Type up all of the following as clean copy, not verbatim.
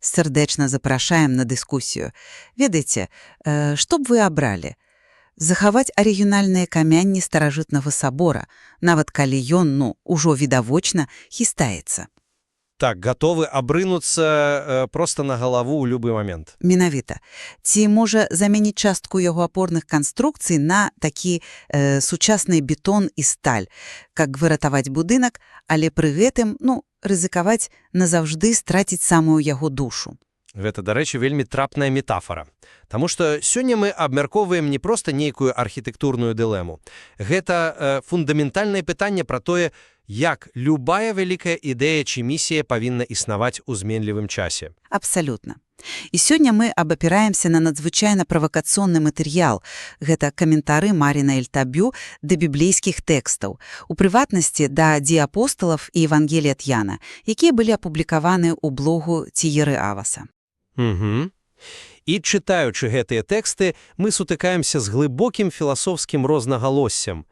Сардэчна запрашаем на дыскусію. Ведаеце, што б вы абралі? Захаваць арыгінальныя камянні старажытнага сабора, нават калі ён, ужо відавочна хістаецца. Так, готовы абрынуцца просто на галаву ў любы момент. Менавіта. Ці можа заменіць частку яго апорных канструкцый на такі сучасны бетон і сталь, как выратаваць будынак, але пры гэтым, рызыкаваць назаўжды страціць самую яго душу. Гэта, дарэчы, вельмі трапная метафора. Таму што сёння мы абмяркоўваем не проста нейкую архітэктурную дылему. Гэта фундаментальнае пытанне пра тое, як любая вялікая ідэя ці місія павінна існаваць у зменлівым часе. Абсалютна. І сёння мы абапіраемся на надзвычайна правакацыйны матэрыял. Гэта каментары Маріна Эльтабю да біблейскіх тэкстаў, у прыватнасці да дзей апосталаў і Евангелія ад Яна, якія былі апублікаваны ў блогу Тіеры Аваса. І чытаючы гэтыя тэксты, мы сутыкаемся з глыбокім філасофскім рознагалоссям.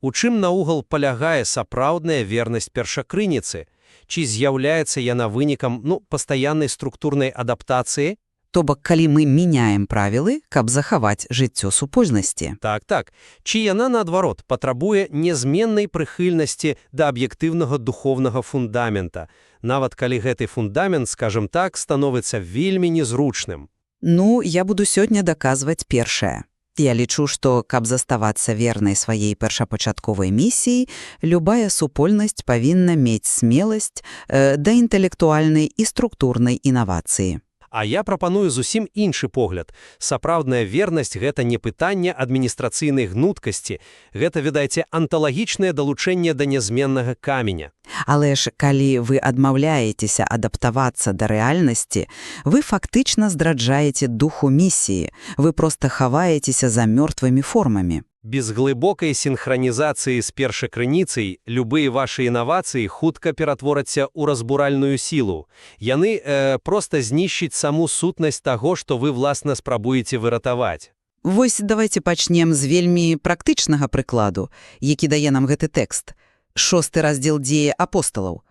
У чым наогул палягае сапраўдная вернасць першакрыніцы? Ці з'яўляецца яна вынікам, пастаяннай структурнай адаптацыі? То бок, калі мы мяняем правілы, каб захаваць жыццё супольнасці. Так. Ці яна, наадварот, патрабуе нязменнай прыхільнасці да аб'ектыўнага духовнага фундамента, нават калі гэты фундамент, скажам так, становіцца вельмі незручным. Я буду сёння даказваць першае. Я лічу, што, каб заставацца вернай сваёй першапачатковай місіі, любая супольнасць павінна мець смеласць да інтэлектуальнай і структурнай інавацыі. А я прапаную зусім іншы погляд. Сапраўдная вернасць – гэта не пытанне адміністрацыйнай гнуткасці. Гэта, відаеце, анталагічнае далучэнне да нязменнага каменя. Але ж, калі вы адмаўляецеся адаптавацца да рэальнасці, вы фактычна здраджаеце духу місіі. Вы проста хаваецеся за мёртвымі формамі. Без глыбокай сінхранізацыі з першакрыніцай любыя вашы інавацыі хутка ператворяцца ў разбуральную сілу. Яны проста знішчыць саму сутнасць таго, што вы, власна, спрабуеце выратаваць. Вось давайте пачнем з вельмі практычнага прыкладу, які дае нам гэты тэкст. 6 раздзел дзеі апосталаў.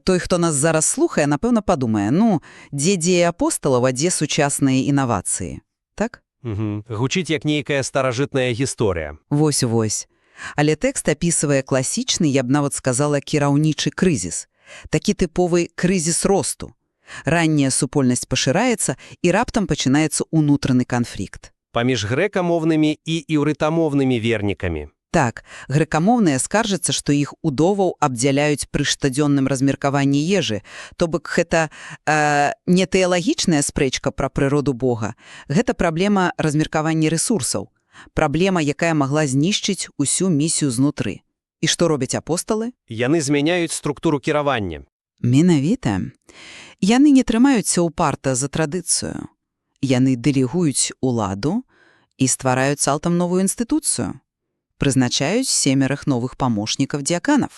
Той, хто нас зараз слухае, напэўна, падумае, дзе дзеі апосталаў, а дзе сучасныя інавацыі. Так? Гучыць як нейкая старажытная гісторыя. Вось. Але тэкст апісвае класічны, я б нават сказала, кіраўнічы крызіс. Такі тыповы крызіс росту. Ранняя супольнасць пашыраецца, і раптам пачынаецца ўнутраны канфлікт. Паміж грэкамоўнымі і іўрытамоўнымі вернікамі. Так, грэкамоўныя скаржацца, што іх удоваў абдзяляюць пры штодзённым размеркаванні ежы, то бок гэта не тэалагічная спрэчка пра прыроду Бога, гэта праблема размеркавання рэсурсаў, праблема, якая магла знішчыць усю місію знутры. І што робяць апосталы? Яны змяняюць структуру кіравання. Менавіта. Яны не трымаюцца ўпарта за традыцыю. Яны дэлегуюць уладу і ствараюць цалкам новую інстытуцыю. Прызначаюць 7 новых памочнікаў дзяканаў.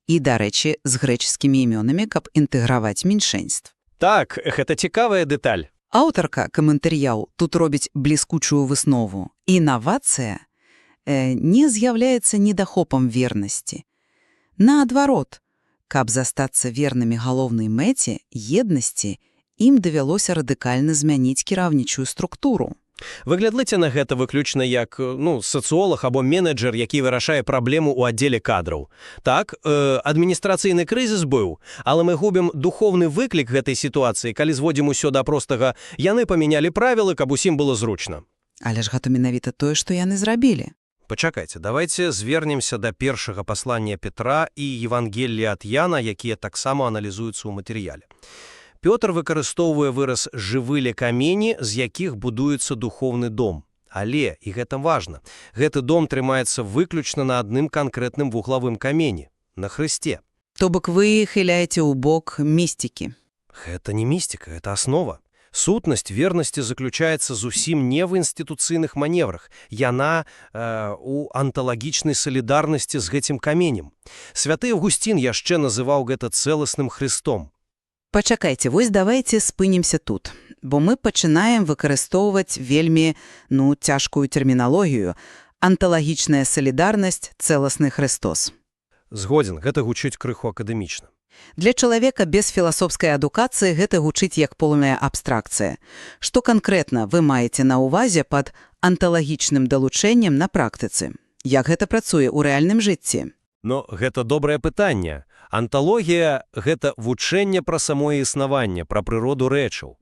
І, дарэчы, з грэчаскімі імёнамі, каб інтэграваць меншэнств. Так, гэта цікавая дэталь. Аўтарка каментарыяў тут робіць бліскучую выснову. Інавацыя не з'яўляецца недахопам вернасці. Наадварот, каб застацца вернымі галоўнай мэце, еднасці, ім давялося радыкальна змяніць кіраўнічую структуру. Выглядайце на гэта выключна як сацыолог або менеджер, які вырашае праблему ў аддзеле кадраў. Так, адміністрацыйны крызіс быў, але мы губім духовны выклік гэтай сітуацыі, калі зводзім усё да простага «яны памянялі правілы, каб усім было зручна». Але ж гэта менавіта тое, што яны зрабілі. Пачакайце, давайце звернемся да першага паслання Петра і Евангелія ад Яна, якія таксама аналізуюцца ў матэрыяле. Пётр выкарыстоўвае выраз «жывылі камені», з якіх будуецца духовны дом. Але, і гэта важна, гэты дом трымаецца выключна на адным канкрэтным вуглавым камені – на Хрысце. То бок вы хіляеце ў бок містыкі. Гэта не містыка, гэта аснова. Сутнасць вернасці заключаецца зусім не в інстытуцыйных маневрах. Яна у анталагічнай салідарнасці з гэтым каменем. Святы Аўгусцін яшчэ называў гэта цэласным Хрыстом. Пачакайце, вось давайце спынімся тут, бо мы пачынаем выкарыстоўваць вельмі, цяжкую тэрміналогію. Анталагічная салідарнасць, цэласны Хрыстос. Згодзін, гэта гучыць крыху акадэмічна. Для чалавека без філасофскай адукацыі гэта гучыць як поўная абстракцыя. Што канкрэтна вы маеце на ўвазе пад анталагічным далучэннем на практыцы? Як гэта працуе ў рэальным жыцці? Но гэта добрае пытанне. Анталогія – гэта вучэнне пра самое існаванне, пра прыроду рэчаў.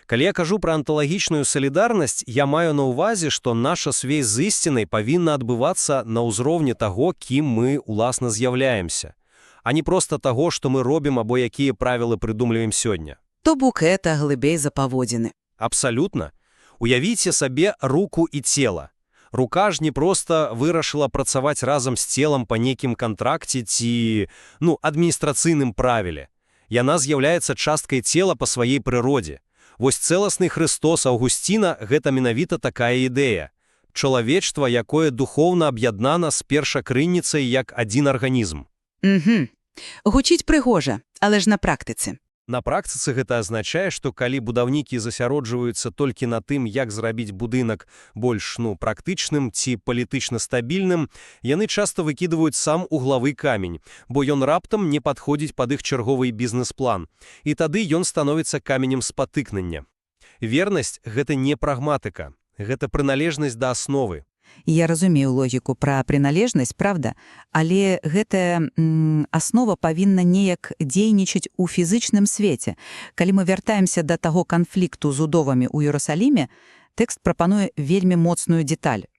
Калі я кажу пра анталагічную салідарнасць, я маю на ўвазе, што наша сувязь з ісцінай павінна адбывацца на ўзроўні таго, кім мы, уласна, з'яўляемся, а не проста таго, што мы робім або якія правілы прыдумліваем сёння. То бок гэта глыбей за паводзіны. Абсалютна. Уявіце сабе руку і цела. Рука ж не проста вырашыла працаваць разам з целам па нейкім кантракце ці, адміністрацыйным правіле. Яна з'яўляецца часткай цела па сваёй прыродзе. Вось цэласны Хрыстос Аўгусціна – гэта менавіта такая ідэя. Чалавечства, якое духоўна аб'яднана з першакрынніцай як адзін арганізм. Гучыць прыгожа, але ж на практыцы. На практыцы гэта азначае, што калі будаўнікі засяроджваюцца толькі на тым, як зрабіць будынак больш, практычным ці палітычна стабільным, яны часта выкідваюць сам углавы камень, бо ён раптам не падходзіць пад іх чарговы бізнес-план. І тады ён становіцца каменем спатыкнення. Вернасць – гэта не прагматыка, гэта прыналежнасць да асновы. Я разумею логіку пра прыналежнасць, правда, але гэтая аснова павінна неяк дзейнічаць у фізычным свеце. Калі мы вяртаемся да таго канфлікту з удовамі ў Іерусаліме, тэкст прапануе вельмі моцную дэталь.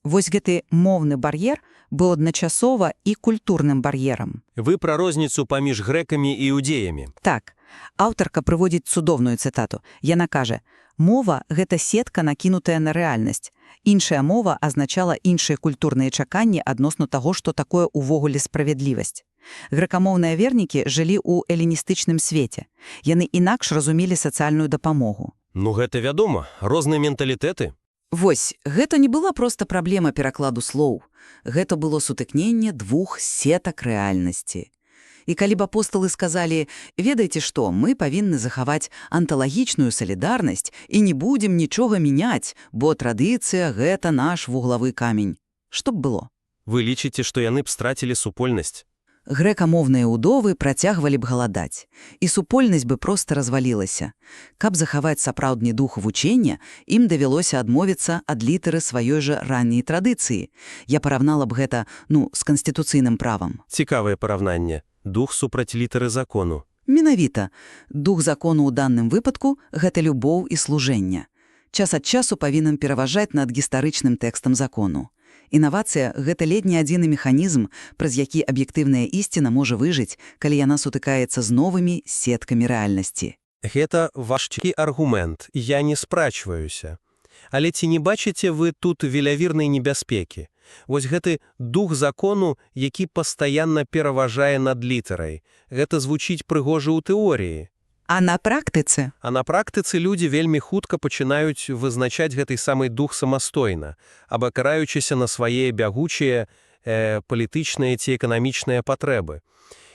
Вось гэты моўны бар'ер быў адначасова і культурным бар'ерам. Вы пра розніцу паміж грэкамі і іудеямі. Так. Аўтарка прыводзіць цудоўную цытату. Яна кажа: «Мова – гэта сетка, накінутая на рэальнасць. Іншая мова азначала іншыя культурныя чаканні адносна таго, што такое ўвогуле справядлівасць. Грэкамоўныя вернікі жылі ў эліністычным свеце. Яны інакш разумелі сацыяльную дапамогу. Гэта вядома, розныя менталітэты. Вось, гэта не была проста праблема перакладу слоў. Гэта было сутыкненне двух сетак рэальнасці. І калі б апосталы сказалі: «Ведаеце што, мы павінны захаваць анталагічную салідарнасць і не будзем нічога мяняць, бо традыцыя – гэта наш вуглавы камень». Што б было? Вы лічыце, што яны б страцілі супольнасць? Грэкамоўныя ўдовы працягвалі б галадаць, і супольнасць бы проста развалілася. Каб захаваць сапраўдны дух вучення, ім давялося адмовіцца ад літары сваёй жа ранняй традыцыі. Я параўнала б гэта, з канстытуцыйным правам. Цікавае параўнанне. Дух супраць літары закону. Менавіта. Дух закону ў данным выпадку – гэта любоў і служэнне. Час ад часу павінен пераважаць над гістарычным тэкстам закону. Інавацыя – гэта ледзь не адзіны механізм, праз які аб'ектыўная ісціна можа выжыць, калі яна сутыкаецца з новымі сеткамі рэальнасці. Гэта важкі аргумент, я не спрачваюся. Але ці не бачыце вы тут велявірнай небяспекі? Вось гэты дух закону, які пастаянна пераважае над літарай. Гэта звучыць прыгожа ў тэорыі. А на практыцы? А на практыцы людзі вельмі хутка пачынаюць вызначаць гэты самы дух самастойна, абапіраючыся на свае бягучыя палітычныя ці эканамічныя патрэбы.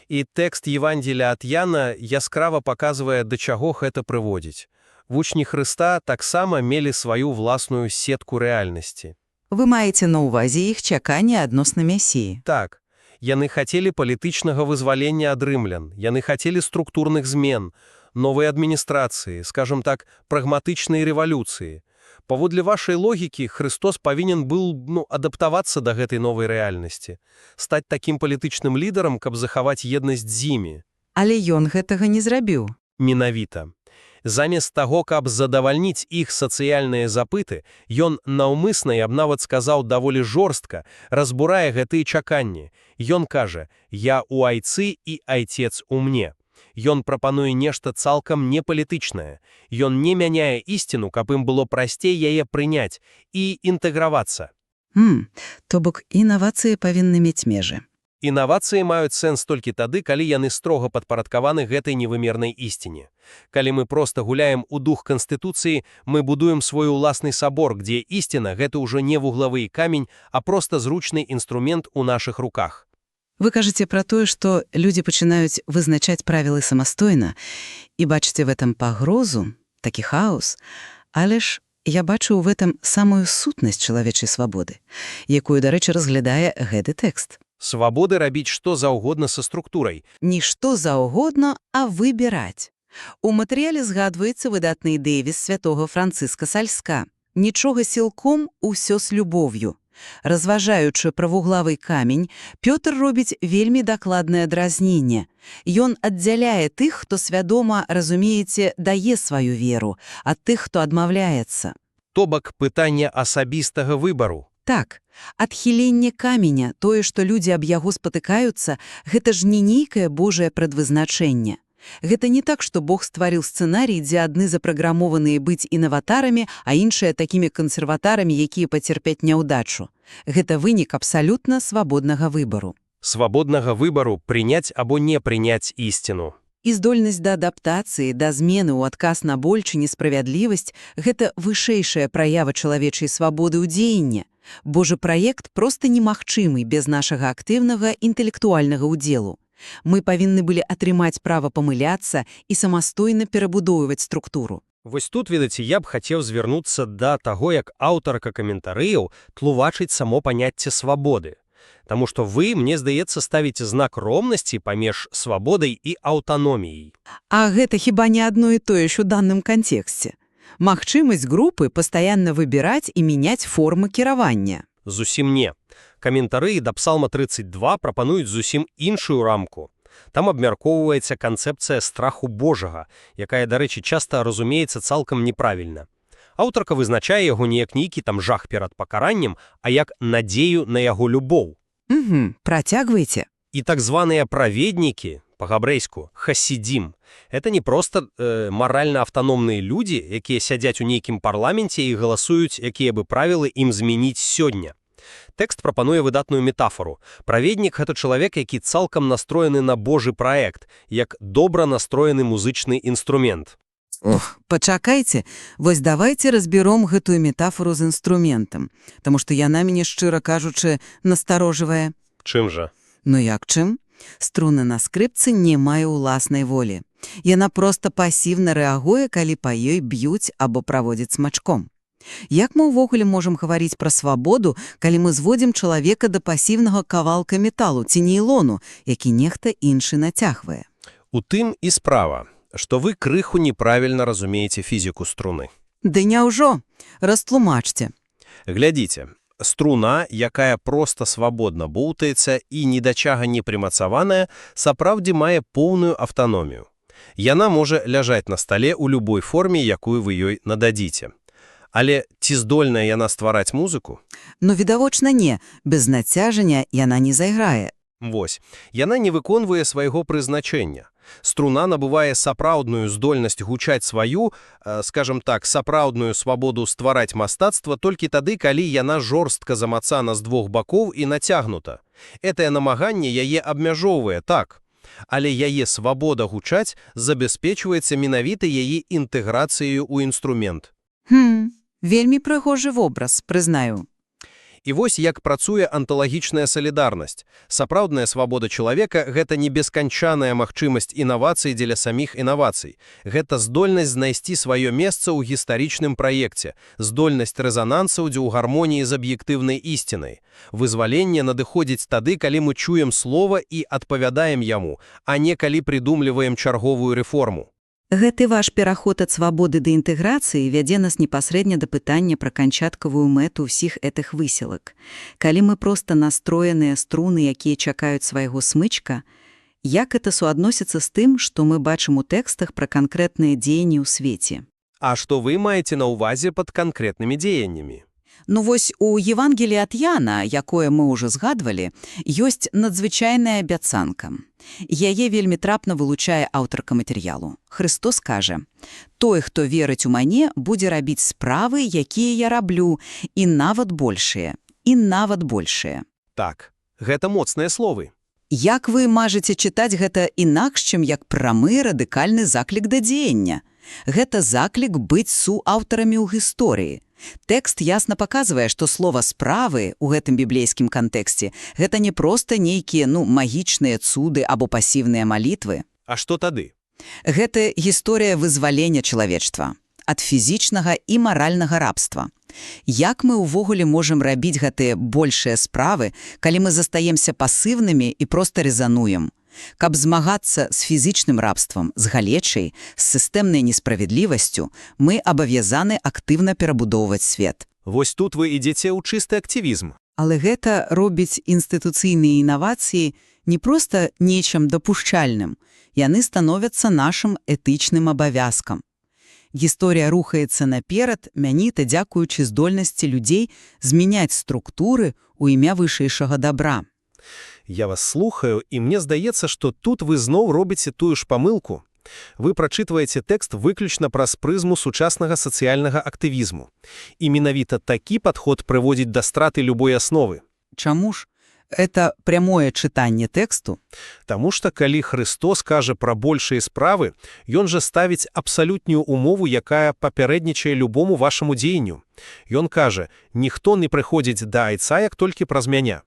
І тэкст Евангелія ад Яна яскрава паказвае, да чаго гэта прыводзіць. Вучні Хрыста таксама мелі сваю власную сетку рэальнасці. Вы маеце на ўвазе іх чаканне адносна Месіі? Так. Яны хацелі палітычнага вызвалення ад рымлян, яны хацелі структурных змен, новай адміністрацыі, скажам так, прагматычнай рэвалюцыі. Паводле вашай логікі, Хрыстос павінен быў адаптавацца да гэтай новай рэальнасці, стаць такім палітычным лідарам, каб захаваць еднасць з імі. Але ён гэтага не зрабіў. Менавіта. Замест таго, каб задавальніць іх сацыяльныя запыты, ён наўмысна, я б нават сказаў даволі жорстка, разбурае гэтыя чаканні. Ён кажа: «Я у айцы і айцец у мне». Ён прапануе нешта цалкам непалітычнае. Ён не мяняе ісціну, каб ім было прасцей яе прыняць і інтэгравацца. То бок інавацыі павінны мець межы. Інавацыі маюць сэнс толькі тады, калі яны строга падпарадкаваны гэтай невымернай ісціне. Калі мы проста гуляем у дух Канстытуцыі, мы будуем свой уласны сабор, дзе ісціна – гэта ўжо не вуглавы камень, а проста зручны інструмент у нашых руках. Вы кажаце пра тое, што людзі пачынаюць вызначаць правілы самастойна і бачыце в этом пагрозу, такі хаос, але ж я бачу ў гэтым самую сутнасць чалавечай свабоды, якую, дарэчы, разглядае гэты тэкст. Свабоды рабіць што заўгодна са структурай. Не што заўгодна, а выбіраць. У матэрыяле згадваецца выдатны дэвіз святога Францыска Сальска. Нічога сілком, усё з любоўю. Разважаючы пра вуглавы камень, Пётр робіць вельмі дакладнае дразненне. Ён аддзяляе тых, хто свядома, разумееце, дае сваю веру, ад тых, хто адмаўляецца. То бок пытанне асабістага выбару. Так, адхіленне каменя, тое, што людзі аб яго спатыкаюцца, гэта ж не нейкае Божае прадвызначэнне. Гэта не так, што Бог стварыў сцэнарый, дзе адны запраграмованыя быць інаватарамі, а іншыя такімі кансерватарамі, якія пацярпяць няўдачу. Гэта вынік абсалютна свабоднага выбару. Свабоднага выбару прыняць або не прыняць ісціну. І здольнасць да адаптацыі, да змены ў адказ на боль ці несправядлівасць – гэта вышэйшая праява чалавечай свабоды ў дзеянні. Божы праект проста немагчымы без нашага актыўнага інтэлектуальнага ўдзелу. Мы павінны былі атрымаць права памыляцца і самастойна перабудоўваць структуру. Вось тут, ведаце, я б хацеў звярнуцца да таго, як аўтарка каментарыяў тлумачыць само паняцце свабоды. Таму што вы, мне здаецца, ставіце знак роўнасці паміж свабодай і аўтаноміяй. А гэта хіба не адно і тое ж у данным кантэксце? Магчымасць групы пастаянна выбіраць і мяняць формы кіравання. Зусім не. Каментарыі да Псалма 32 прапануюць зусім іншую рамку. Там абмяркоўваецца канцэпцыя страху Божага, якая, дарэчы, часта разумеецца цалкам неправільна. Аўтарка вызначае яго не як нейкі там жах перад пакараннем, а як надзею на яго любоў. Працягвайце. І так званыя праведнікі, па-габрэйску, хасідзім, это не проста маральна аўтаномныя людзі, якія сядзяць у нейкім парламенце і галасуюць, якія бы правілы ім змяніць сёння. Тэкст прапануе выдатную метафору. Праведнік – гэта чалавек, які цалкам настроены на Божы праект, як добра настроены музычны інструмент. Пачакайце, вось давайце разбером гэтую метафору з інструментам, таму што яна мяне, шчыра кажучы, насторожвае. Чым жа? Ну як чым? Струна на скрыпцы не мае ўласнай волі. Яна проста пасіўна рэагуе, калі па ёй б'юць або праводзяць смачком. Як мы ўвогуле можам гаварыць пра свабоду, калі мы зводзім чалавека да пасіўнага кавалка металу ці нейлону, які нехта іншы нацягвае? У тым і справа, што вы крыху неправільна разумееце фізіку струны. Ды няўжо? Растлумачце. Глядзіце, струна, якая проста свабодна боўтаецца і ні да чага не прымацаваная, сапраўдзе мае поўную аўтаномію. Яна можа ляжаць на стале ў любой форме, якую вы ёй нададзіце. Але ці здольная яна ствараць музыку? Ну, відавочна не. Без нацяжання яна не зайграе. Вось. Яна не выконвае свайго прызначэння. Струна набывае сапраўдную здольнасць гучаць сваю, скажам так, сапраўдную свабоду ствараць мастацтва толькі тады, калі яна жорстка замацана з двух бакоў і нацягнута. Гэтае намаганне яе абмяжоўвае, так. Але яе свабода гучаць забяспечваецца менавіта яе інтэграцыяю ў інструмент. Вельмі прыгожы вобраз, прызнаю. І вось як працуе анталагічная салідарнасць. Сапраўдная свабода чалавека – гэта не бесканчаная магчымасць інавацый дзеля саміх інавацый. Гэта здольнасць знайсці сваё месца ў гістарычным праекце, здольнасць рэзанансаў дзе ў гармоніі з аб'ектыўнай ісцінай. Вызваленне надыходзіць тады, калі мы чуем слова і адпавядаем яму, а не калі прыдумліваем чарговую рэформу. Гэты ваш пераход ад свабоды да інтэграцыі вядзе нас непасрэдна да пытання пра канчаткавую мэту ўсіх гэтых высілак. Калі мы проста настроеныя струны, якія чакаюць свайго смычка, як гэта суадносіцца з тым, што мы бачым у тэкстах пра канкрэтныя дзеянні ў свеце? А што вы маеце на ўвазе пад канкрэтнымі дзеяннямі? Ну вось у Евангеліі ад Яна, якое мы ўжо згадвалі, ёсць надзвычайная абяцанка. Яе вельмі трапна вылучае аўтарка матэрыялу. Христос кажа: «Той, хто верыць у мяне, будзе рабіць справы, якія я раблю, і нават большыя, і нават большыя». Так, гэта моцныя словы. Як вы можаце чытаць гэта інакш, чым як прамы радыкальны заклік да дзеяння? Гэта заклік быць суаўтарамі ў гісторыі. Тэкст ясна паказвае, што слова «справы» у гэтым біблейскім кантэксце – гэта не проста нейкія, магічныя цуды або пасіўныя малітвы. А што тады? Гэта гісторыя вызвалення чалавечства. ад фізічнага і маральнага рабства. Як мы ўвогуле можам рабіць гэтыя большыя справы, калі мы застаемся пасыўнымі і проста резануем? Каб змагацца з фізічным рабствам, з галечай, з сістэмнай несправядлівасцю, мы абавязаны актыўна перабудоўваць свет. Вось тут вы ідзеце ў чысты актывізм. Але гэта робіць інстытуцыйныя інавацыі не проста нечым дапушчальным, яны становяцца нашым этычным абавязкам. Гісторыя рухаецца наперад, мяніта дзякуючы здольнасці людзей змяняць структуры ў імя вышэйшага дабра. Я вас слухаю, і мне здаецца, што тут вы зноў робіце тую ж памылку. Вы прачытваеце тэкст выключна праз прызму сучаснага сацыяльнага актывізму. І менавіта такі падход прыводзіць да страты любой асновы. Чаму ж? Это прямое чытанне тэксту? Таму што калі Христос кажа пра большыя справы, ён жа ставіць абсалютную умову, якая папярэднічае любому вашаму дзеянню. Ён кажа: «Ніхто не прыходзіць да айца, як толькі праз мяне».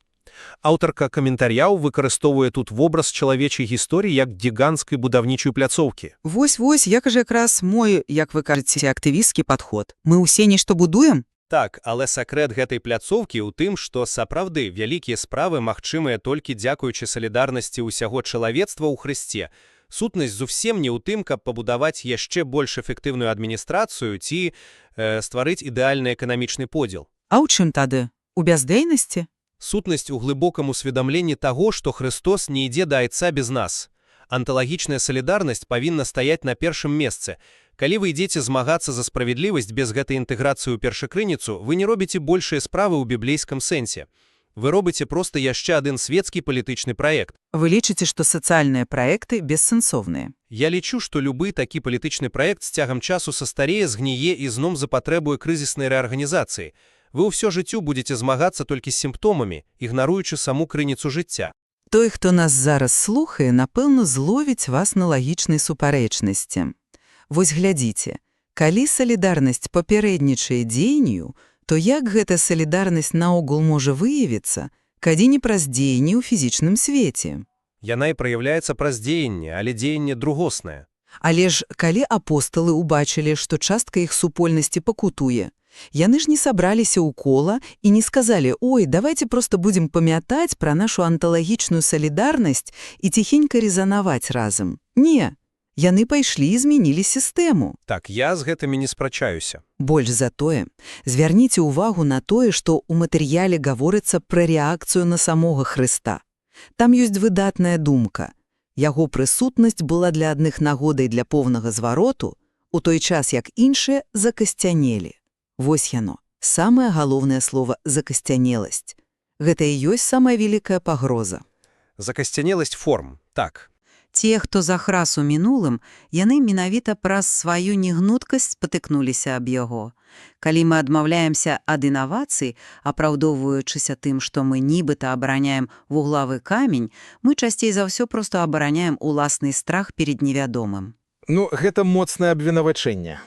Аўтарка каментарыяў выкарыстоўвае тут вобраз чалавечай гісторыі як гіганцкай будаўнічай пляцоўкі. Вось, як жа якраз мой, як вы кажаце, актывісцкі падход. Мы ўсе нешта будуем? Так, але сакрэт гэтай пляцоўкі ў тым, што сапраўды вялікія справы магчымыя толькі дзякуючы салідарнасці ўсяго чалавецтва ў Хрысце. Сутнасць зусім не ў тым, каб пабудаваць яшчэ больш эфектыўную адміністрацыю ці стварыць ідэальны эканамічны подзел. А ў чым тады? У бяздзейнасці? Сутнасць у глыбокам усведамленні таго, што Хрыстос не ідзе да айца без нас. Анталагічная салідарнасць павінна стаяць на першым месцы. Калі вы ідзеце змагацца за справядлівасць без гэтай інтэграцыі ў першакрыніцу, вы не робіце большыя справы ў біблейскім сэнсе. Вы робіце проста яшчэ адзін свецкі палітычны праект. Вы лічыце, што сацыяльныя праекты бессэнсоўныя? Я лічу, што любы такі палітычны праект з цягам часу састарэе, згніе і зноў запатрабуе крызіснай рэарганізацыі. Вы ўсё жыццё будзеце змагацца толькі з сімптомамі, ігнаруючы саму крыніцу жыцця. Той, хто нас зараз слухае, напэўна, зловіць вас на лагічнай супарэчнасці. Вось глядзіце, калі салідарнасць папярэднічае дзеянню, то як гэта салідарнасць наогул можа выявіцца, калі не праз дзеянне ў фізічным свеце? Яна і праяўляецца праз дзеянне, але дзеянне другоснае. Але ж калі апосталы ўбачылі, што частка іх супольнасці пакутуе, яны ж не сабраліся ў кола і не сказалі: «Ой, давайте просто будзем памятаць пра нашу анталагічную салідарнасць і ціхенька резанаваць разам». Не, яны пайшлі і змянілі сістэму. Так, я з гэтымі не спрачаюся. Больш за тое, звярніце ўвагу на тое, што ў матэрыяле гаворыцца пра рэакцыю на самога Хрыста. Там ёсць выдатная думка. Яго прысутнасць была для адных нагодай для поўнага звароту, у той час як іншыя закасцянелі. Вось яно, самае галоўнае слова «закасцянеласць». Гэта і ёсць самая вялікая пагроза. Закасцянеласць форм, так. Те, хто захрас у мінулым, яны менавіта праз сваю негнуткасць спатыкнуліся аб яго. Калі мы адмаўляемся ад інавацый, апраўдоўваючыся тым, што мы нібыта абараняем вуглавы камень, мы часцей за ўсё проста абараняем уласны страх перед невядомым. Ну, гэта моцнае абвінавачэнне.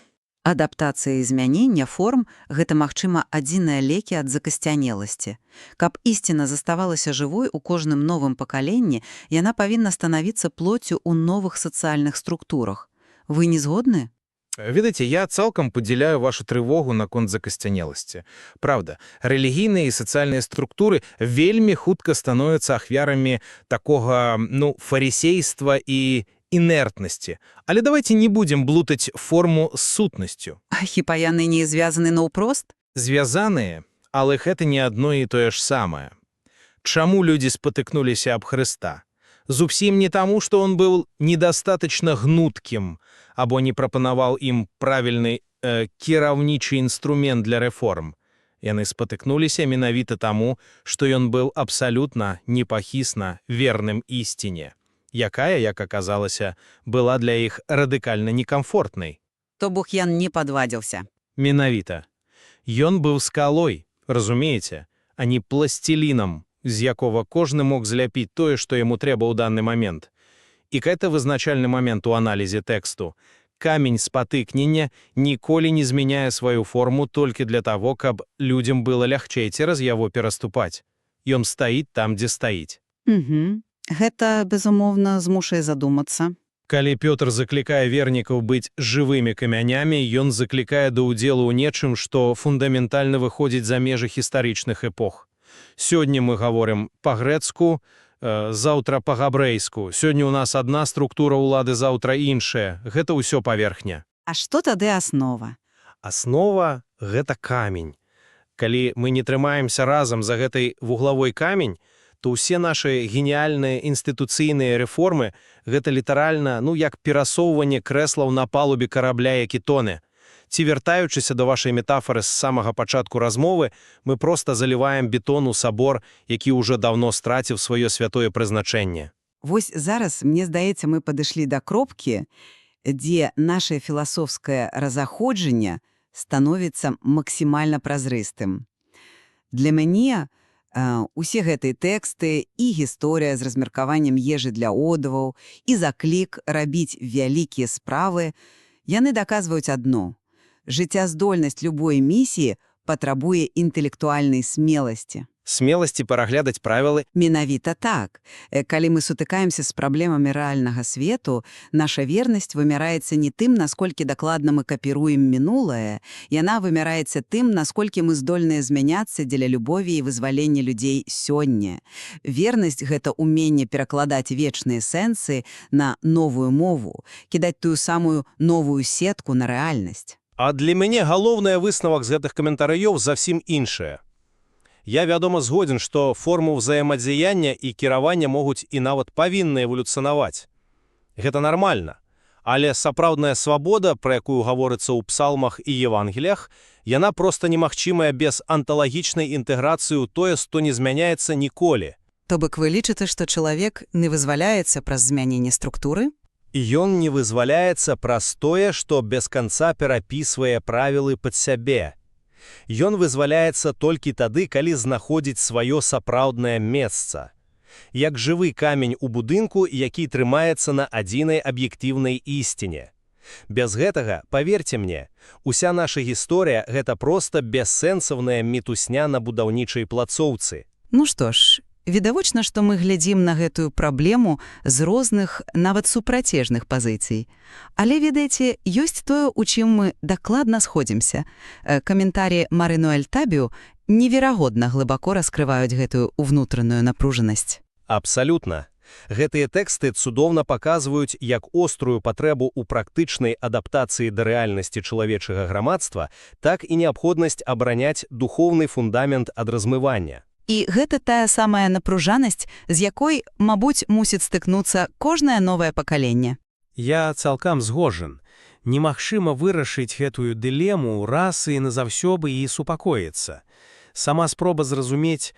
Адаптацыя і змянення форм – гэта, магчыма, адзіныя лекі ад закасцянеласці. Каб ісціна заставалася жывой у кожным новым пакаленні, яна павінна станавіцца плоццю ў новых сацыяльных структурах. Вы не згодны? Ведаеце, я цалкам падзяляю вашу трывогу наконт закасцянеласці. Праўда, рэлігійныя і сацыяльныя структуры вельмі хутка становяцца ахвярамі такога, фарісейства і інертнасці. Але давайте не будем блутаць форму з сутнасцю. А хіба яны не звязаны наўпрост? Звязаныя, але гэта не адно і тое ж самае. Чаму людзі спатыкнуліся аб Хрыста? Зусім не таму, што он быў недастаточна гнуткім, або не прапанаваў ім правільны кіраўнічы інструмент для рэформ. Яны спатыкнуліся менавіта таму, што ён быў абсалютна непахісна верным ісціне, якая, як аказалася, была для іх радыкальна некамфортнай. То бок ян не падвадзіўся. Менавіта. Ён быў скалой, разумееце, а не пласцелінам, з якога кожны мог зляпіць тое, што яму трэба ў данный момент. І гэта вызначальны момент у аналізе тэксту. Камень спатыкнення ніколі не змяняе сваю форму толькі для таго, каб людзям было лягчэй цераз яго пераступаць. Ён стаіць там, дзе стаіць. Гэта, безумоўна, змушае задумацца. Калі Пётр заклікае вернікаў быць жывымі камянямі, ён заклікае да ўдзелу ў нечым, што фундаментальна выходзіць за межы гістарычных эпох. Сёння мы гаворым па-грэцку, заўтра па-габрэйску. Сёння ў нас адна структура ўлады, заўтра іншая. Гэта ўсё паверхня. А што тады аснова? Аснова – гэта камень. Калі мы не трымаемся разам за гэтай вуглавой камень, то ўсе нашы геніяльныя інстытуцыйныя рэформы – гэта літаральна, як перасоўванне крэслаў на палубе карабля, які тоне. Ці вяртаючыся да вашай метафоры з самага пачатку размовы, мы проста заліваем бетон у сабор, які ўжо даўно страціў сваё святое прызначэнне. Вось зараз, мне здаецца, мы падышлі да кропкі, дзе нашае філасофскае разаходжанне становіцца максімальна празрыстым. Для мяне усе гэтыя тэксты і гісторыя з размеркаваннем ежы для одаваў, і заклік рабіць вялікія справы, яны даказваюць адно. Жыццяздольнасць любой місіі патрабуе інтэлектуальнай смеласці. Смеласці пераглядаць правілы. Менавіта так. Калі мы сутыкаемся з праблемамі рэальнага свету, наша вернасць вымяраецца не тым, насколькі дакладна мы капіруем мінулае, яна вымяраецца тым, насколькі мы здольныя змяняцца дзеля любові і вызвалення людзей сёння. Вернасць – гэта уменне перакладаць вечныя сэнсы на новую мову, кідаць тую самую новую сетку на рэальнасць. А для мяне галоўны высновак з гэтых каментарыёў зусім іншае. Я, вядома, згодзін, што форму ўзаемадзеяння і кіравання могуць і нават павінны эвалюцыянаваць. Гэта нармальна. Але сапраўдная свабода, пра якую гаворыцца ў псалмах і Евангеліях, яна проста немагчымая без анталагічнай інтэграцыі ў тое, што не змяняецца ніколі. То бок вы лічыце, што чалавек не вызваляецца праз змяненне структуры? І ён не вызваляецца праз тое, што без канца перапісвае правілы пад сябе. Ён вызваляецца толькі тады, калі знаходзіць сваё сапраўднае месца. Як жывы камень у будынку, які трымаецца на адзінай аб'ектыўнай ісціне. Без гэтага, паверце мне, уся наша гісторыя – гэта проста бессэнсаўная мітусня на будаўнічай плацоўцы. Ну што ж, відавочна, што мы глядзім на гэтую праблему з розных, нават супрацежных пазіцый. Але, ведаеце, ёсць тое, у чым мы дакладна сходзімся. Каментарі Марынуэль Табіу неверагодна глыбако раскрываюць гэтую ўнутраную напружанасць. Абсалютна. Гэтыя тэксты цудоўна паказваюць як острую патрэбу ў практычнай адаптацыі да рэальнасці чалавечага грамадства, так і неабходнасць абараняць духоўны фундамент ад размывання. І гэта тая самая напружанасць, з якой, мабуць, мусіць стыкнуцца кожнае новае пакаленне. Я цалкам згоджан. Немагчыма вырашыць гэтую дылему раз і назаўсёды і супакоіцца. Сама спроба зразумець,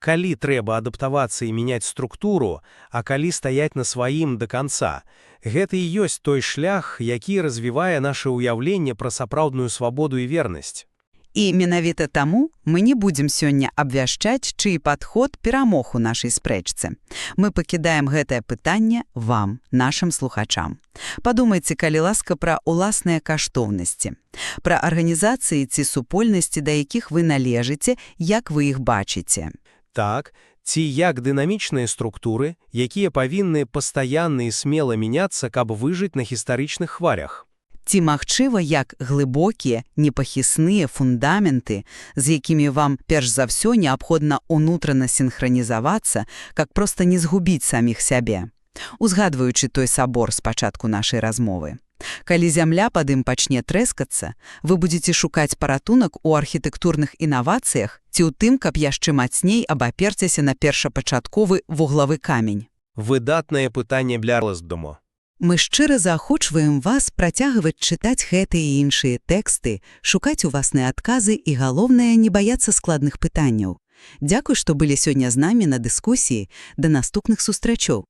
калі трэба адаптавацца і мяняць структуру, а калі стаяць на сваім да канца. Гэта і ёсць той шлях, які развівае наше ўяўленне пра сапраўдную свабоду і вернасць. І менавіта таму мы не будзем сёння абвяшчаць, чый падход перамог у нашай спрэчцы. Мы пакідаем гэтае пытанне вам, нашым слухачам. Падумайце, калі ласка, пра ўласныя каштоўнасці, пра арганізацыі ці супольнасці, да якіх вы належыце, як вы іх бачыце. Так, ці як дынамічныя структуры, якія павінны пастаянна і смела мяняцца, каб выжыць на гістарычных хвалях. Ці магчыва, як глыбокія, непахісныя фундаменты, з якімі вам перш за ўсё неабходна ўнутрана сінхранізавацца, каб проста не згубіць саміх сябе. Узгадваючы той сабор з пачатку нашай размовы. Калі зямля пад ім пачне трэскацца, вы будзеце шукаць паратунак у архітэктурных інавацыях ці ў тым, каб яшчэ мацней абаперцяся на першапачатковы вуглавы камень. Выдатнае пытанне для роздуму. Мы шчыра заахвочваем вас працягваць чытаць гэтыя і іншыя тэксты, шукаць уласныя адказы і, галоўнае, не баяцца складных пытанняў. Дзякуй, што былі сёння з намі на дыскусіі. Да наступных сустрэчаў!